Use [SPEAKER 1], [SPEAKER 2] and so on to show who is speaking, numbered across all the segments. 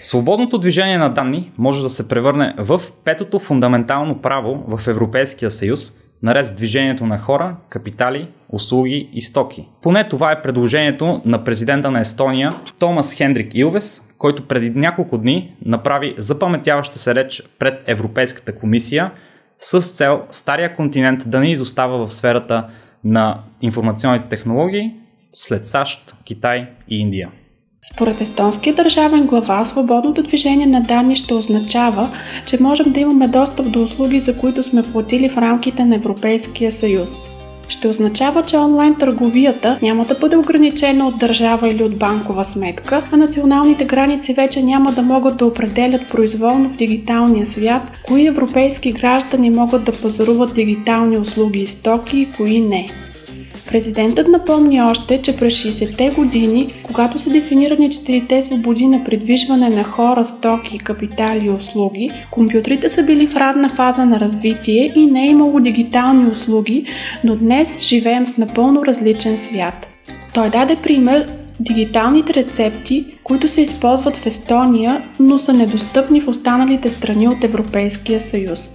[SPEAKER 1] Свободното движение на данни може да се превърне в петото фундаментално право в Европейския съюз, наред с движението на хора, капитали, услуги и стоки. Поне това е предложението на президента на Естония Томас Хендрик Илвес, който преди няколко дни направи запаметяваща се реч пред Европейската комисия с цел стария континент да не изостава в сферата на информационните технологии след САЩ, Китай и Индия.
[SPEAKER 2] Според естонския държавен глава, свободното движение на данни ще означава, че можем да имаме достъп до услуги, за които сме платили в рамките на Европейския съюз. Ще означава, че онлайн търговията няма да бъде ограничена от държава или от банкова сметка, а националните граници вече няма да могат да определят произволно в дигиталния свят, кои европейски граждани могат да пазаруват дигитални услуги и стоки и кои не. Президентът напомни още, че през 60-те години, когато са дефинирани 4-те свободи на придвижване на хора, стоки, капитали и услуги, компютрите са били в ранна фаза на развитие и не е имало дигитални услуги, но днес живеем в напълно различен свят. Той даде пример дигиталните рецепти, които се използват в Естония, но са недостъпни в останалите страни от Европейския съюз.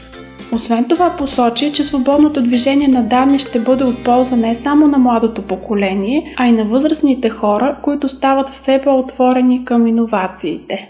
[SPEAKER 2] Освен това посочи, че свободното движение на данни ще бъде от полза не само на младото поколение, а и на възрастните хора, които стават все по-отворени към иновациите.